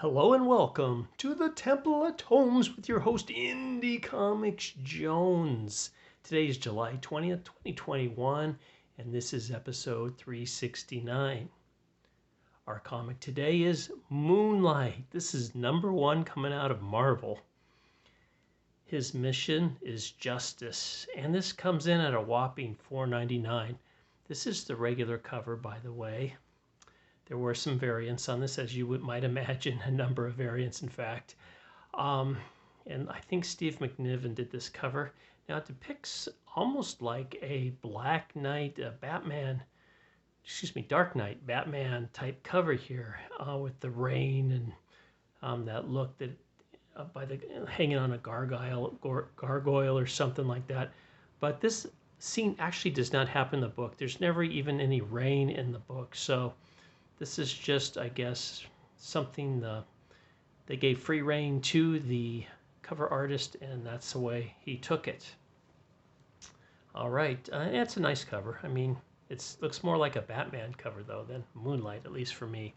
Hello and welcome to the Temple of Tomes with your host, Indie Comics Jones. Today is July 20th, 2021, and this is episode 369. Our comic today is Moonlight. This is #1 coming out of Marvel. His mission is justice, and this comes in at a whopping $4.99. This is the regular cover, by the way. There were some variants on this, as you might imagine, a number of variants, in fact. And I think Steve McNiven did this cover. Now, it depicts almost like a Black Knight, Dark Knight Batman type cover here with the rain and that look that hanging on a gargoyle or something like that. But this scene actually does not happen in the book. There's never even any rain in the book, so this is just, I guess, something they gave free rein to the cover artist, and that's the way he took it. All right, it's a nice cover. I mean, it looks more like a Batman cover, though, than Moonlight, at least for me.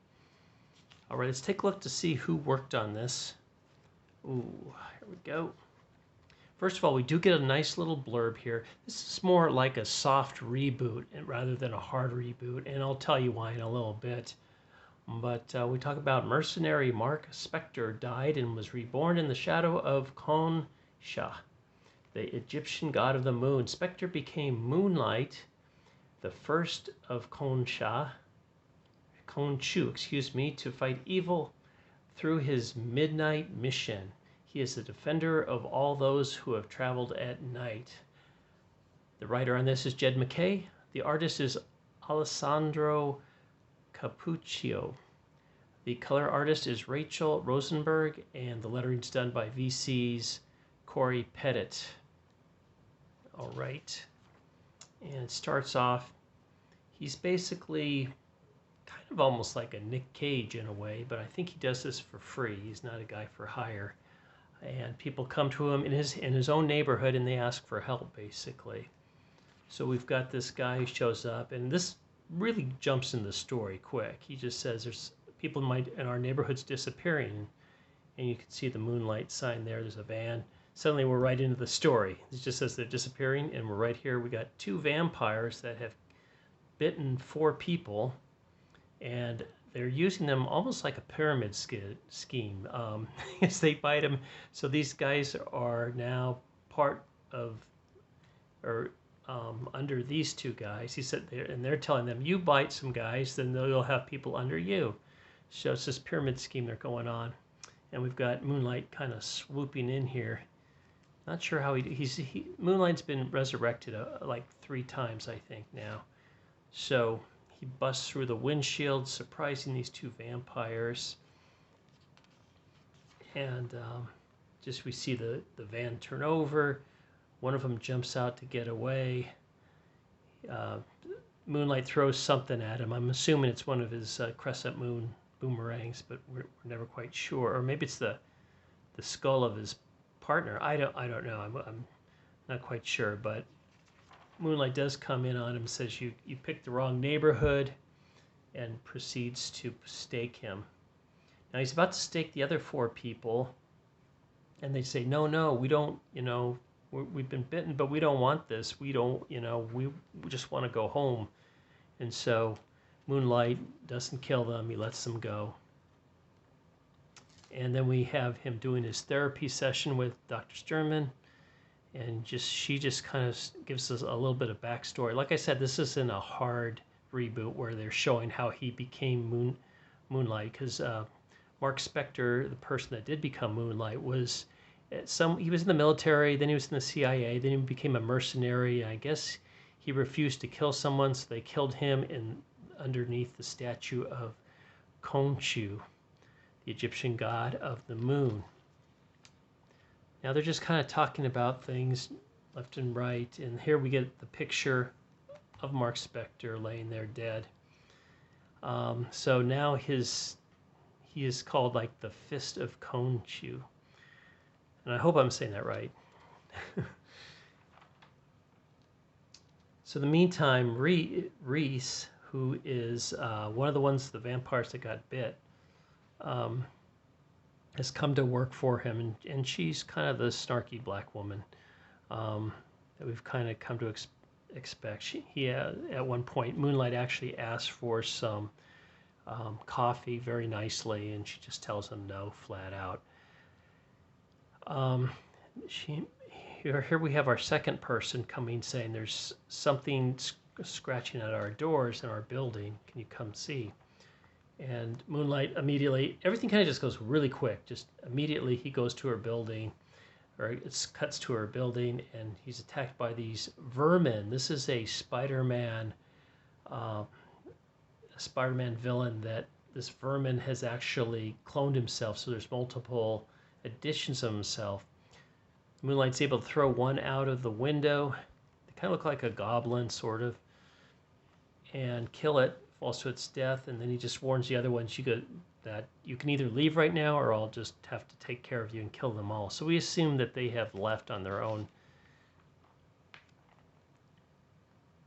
All right, let's take a look to see who worked on this. Ooh, here we go. First of all, we do get a nice little blurb here. This is more like a soft reboot rather than a hard reboot, and I'll tell you why in a little bit. But we talk about mercenary Mark Spector died and was reborn in the shadow of Khonsha, the Egyptian god of the moon. Spector became Moonlight, the first of Khonshu, to fight evil through his midnight mission. He is the defender of all those who have traveled at night. The writer on this is Jed MacKay. The artist is Alessandro Capuccio. The color artist is Rachel Rosenberg, and the lettering's done by VC's Corey Pettit. All right. And it starts off, he's basically kind of almost like a Nick Cage in a way, but I think he does this for free. He's not a guy for hire. And people come to him in his own neighborhood and they ask for help, basically. So we've got this guy who shows up, and this really jumps in the story quick. He just says there's people in our neighborhood's disappearing, and you can see the Moonlight sign there. There's a van. Suddenly we're right into the story. It just says they're disappearing, and we're right here. We got 2 vampires that have bitten 4 people, and they're using them almost like a pyramid scheme as they bite them. So these guys are now part of, or under these 2 guys. He said, and they're telling them, you bite some guys, then you'll have people under you. So it's this pyramid scheme they're going on. And we've got Moonlight kind of swooping in here. Not sure how Moonlight's been resurrected like 3 times, I think, now. So he busts through the windshield, surprising these 2 vampires. And we see the van turn over. One of them jumps out to get away. Moonlight throws something at him. I'm assuming it's one of his crescent moon boomerangs, but we're never quite sure. Or maybe it's the skull of his partner. I don't know. I'm not quite sure, but Moonlight does come in on him, says you picked the wrong neighborhood, and proceeds to stake him. Now he's about to stake the other 4 people, and they say, no, we don't, we've been bitten, but we don't want this. We don't, we just want to go home. And so Moonlight doesn't kill them. He lets them go. And then we have him doing his therapy session with Dr. Sternman. And she just kind of gives us a little bit of backstory. Like I said, this isn't a hard reboot where they're showing how he became Moonlight, because Mark Spector, the person that did become Moonlight, he was in the military, then he was in the CIA, then he became a mercenary. I guess he refused to kill someone, so they killed him underneath the statue of Khonshu, the Egyptian god of the moon. Now they're just kind of talking about things left and right, and here we get the picture of Mark Spector laying there dead. So now he is called like the Fist of Khonshu, and I hope I'm saying that right. So in the meantime, Reese, who is one of the vampires that got bit, has come to work for him, and she's kind of the snarky black woman that we've kind of come to expect. At one point, Moonlight actually asks for some coffee very nicely, and she just tells him no, flat out. Here we have our second person coming, saying there's something scratching at our doors in our building. Can you come see? And Moonlight immediately, everything kind of just goes really quick. Just immediately he goes to her building, or it cuts to her building, and he's attacked by these vermin. This is a Spider-Man villain that this vermin has actually cloned himself, so there's multiple editions of himself. Moonlight's able to throw one out of the window. They kind of look like a goblin, sort of, and kill it, falls to its death, and then he just warns the other ones, that you can either leave right now or I'll just have to take care of you and kill them all. So we assume that they have left on their own.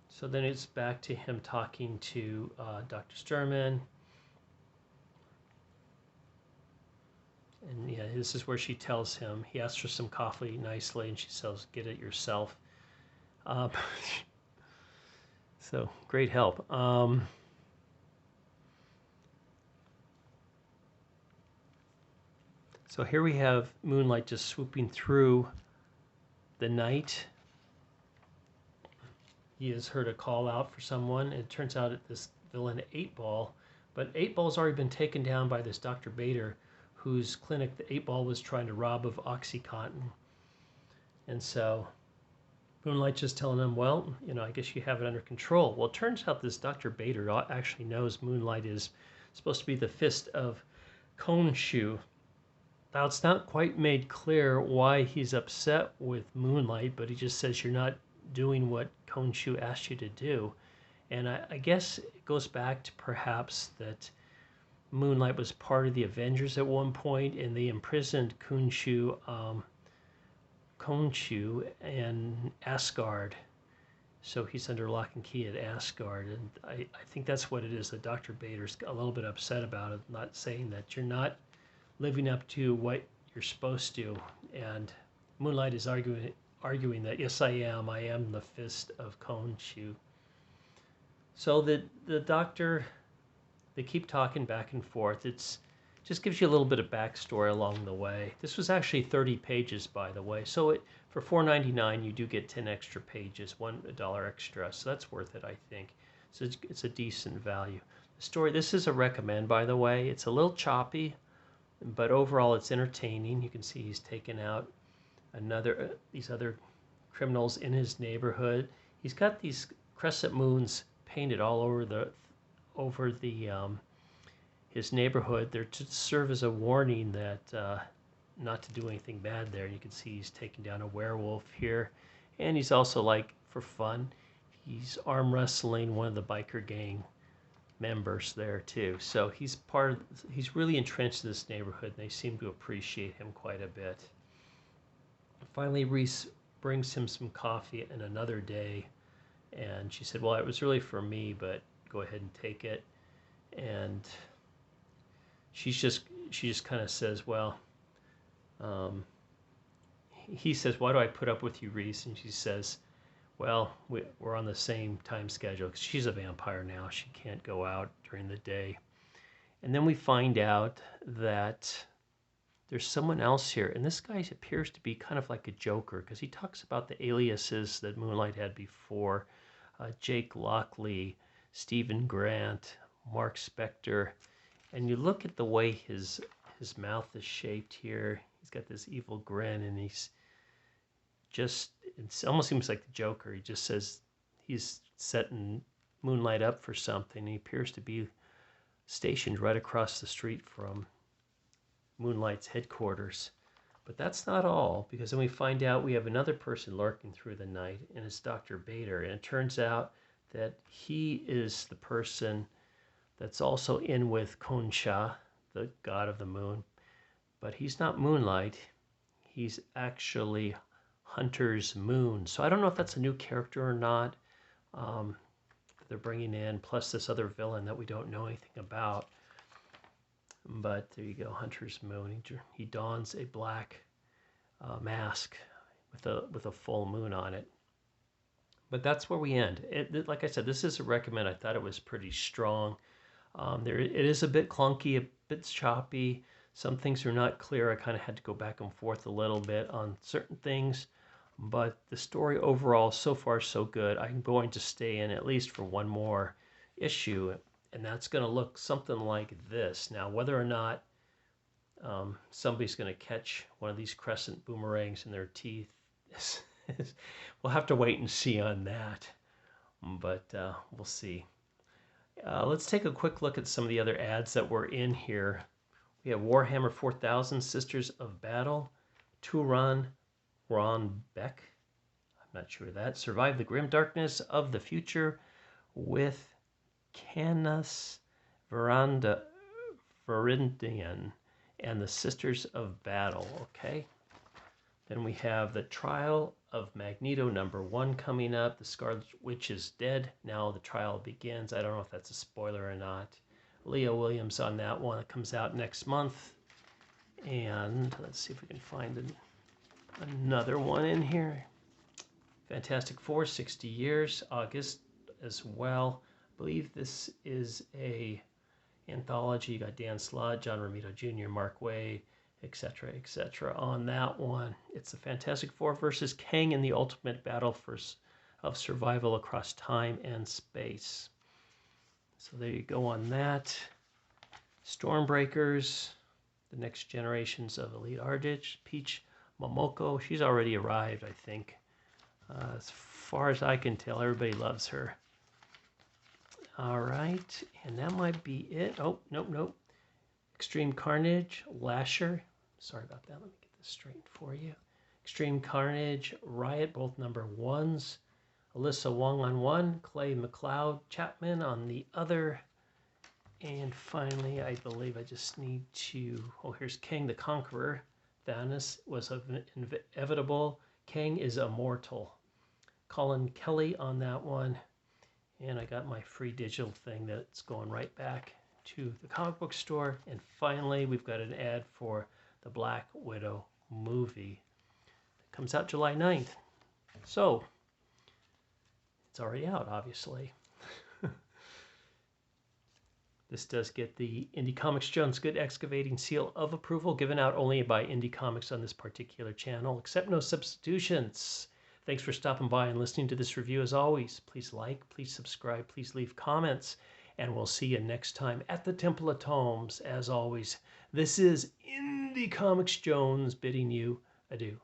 So then it's back to him talking to Dr. Sturman. And yeah, this is where she tells him, he asks for some coffee nicely, and she says, get it yourself. So great help. So here we have Moonlight just swooping through the night. He has heard a call out for someone. It turns out it's this villain 8-Ball, but 8-Ball's already been taken down by this Dr. Bader, whose clinic the 8-Ball was trying to rob of OxyContin. And so Moonlight just telling him, well, I guess you have it under control. Well, it turns out this Dr. Bader actually knows Moonlight is supposed to be the fist of Khonshu. Now, it's not quite made clear why he's upset with Moonlight, but he just says you're not doing what Khonshu asked you to do. And I guess it goes back to perhaps that Moonlight was part of the Avengers at one point, and they imprisoned Khonshu and Asgard. So he's under lock and key at Asgard. And I think that's what it is that Dr. Bader's a little bit upset about it, not saying that you're not living up to what you're supposed to. And Moonlight is arguing that, yes, I am the fist of Khonshu. So the doctor, they keep talking back and forth. It's just gives you a little bit of backstory along the way. This was actually 30 pages, by the way. So for $4.99, you do get 10 extra pages, $1 extra. So that's worth it, I think. So it's a decent value. The story, this is a recommend, by the way. It's a little choppy, but overall it's entertaining. You can see he's taken out these other criminals in his neighborhood. He's got these crescent moons painted all over his neighborhood. They're to serve as a warning that not to do anything bad there. You can see he's taking down a werewolf here, and he's also, like, for fun, he's arm wrestling one of the biker gang members there too. So he's really entrenched in this neighborhood, and they seem to appreciate him quite a bit. Finally, Reese brings him some coffee in another day, and she said, well, it was really for me, but go ahead and take it. And she just kind of says, well, he says, why do I put up with you, Reese? And she says, well, we're on the same time schedule, because she's a vampire now. She can't go out during the day. And then we find out that there's someone else here, and this guy appears to be kind of like a Joker, because he talks about the aliases that Moonlight had before. Jake Lockley, Stephen Grant, Mark Spector. And you look at the way his mouth is shaped here. He's got this evil grin, and it almost seems like the Joker. He just says he's setting Moonlight up for something. He appears to be stationed right across the street from Moonlight's headquarters. But that's not all, because then we find out we have another person lurking through the night, and it's Dr. Bader. And it turns out that he is the person that's also in with Khonshu, the god of the moon. But he's not Moonlight. He's actually Hunter's Moon. So I don't know if that's a new character or not that they're bringing in, plus this other villain that we don't know anything about. But there you go, Hunter's Moon. He dons a black mask with a full moon on it. But that's where we end. Like I said, this is a recommend. I thought it was pretty strong. It is a bit clunky, a bit choppy. Some things are not clear. I kind of had to go back and forth a little bit on certain things. But the story overall, so far, so good. I'm going to stay in at least for one more issue. And that's going to look something like this. Now, whether or not somebody's going to catch one of these crescent boomerangs in their teeth, we'll have to wait and see on that. But we'll see. Let's take a quick look at some of the other ads that were in here. We have Warhammer 4000, Sisters of Battle, Turan Ron Beck. I'm not sure of that. Survive the Grim Darkness of the Future with Canis Verindian and the Sisters of Battle. Okay. Then we have the Trial of Magneto #1 coming up. The Scarlet Witch is dead. Now the trial begins. I don't know if that's a spoiler or not. Leo Williams on that one. It comes out next month. And let's see if we can find another one in here. Fantastic Four, 60 years, August as well. I believe this is a anthology. You got Dan Slott, John Romita Jr., Mark Waid, etc., etc. on that one. It's the Fantastic Four versus Kang in the ultimate battle of survival across time and space. So there you go on that. Stormbreakers, the next generations of Elite Artist. Peach Momoko, she's already arrived, I think. As far as I can tell, everybody loves her. All right, and that might be it. Oh, nope. Extreme Carnage, Lasher. Sorry about that. Let me get this straight for you. Extreme Carnage, Riot, both #1s. Alyssa Wong on one, Clay McLeod Chapman on the other. And finally, I believe I just need to... Oh, here's Kang the Conqueror. Thanos was inevitable. Kang is immortal. Colin Kelly on that one. And I got my free digital thing that's going right back to the comic book store. And finally, we've got an ad for the Black Widow movie. It comes out July 9th. So, it's already out, obviously. This does get the Indie Comics Jones Good Excavating seal of approval, given out only by Indie Comics on this particular channel. Accept no substitutions. Thanks for stopping by and listening to this review as always. Please like, please subscribe, please leave comments, and we'll see you next time at the Temple of Tomes. As always, this is Indie Comics Jones bidding you adieu.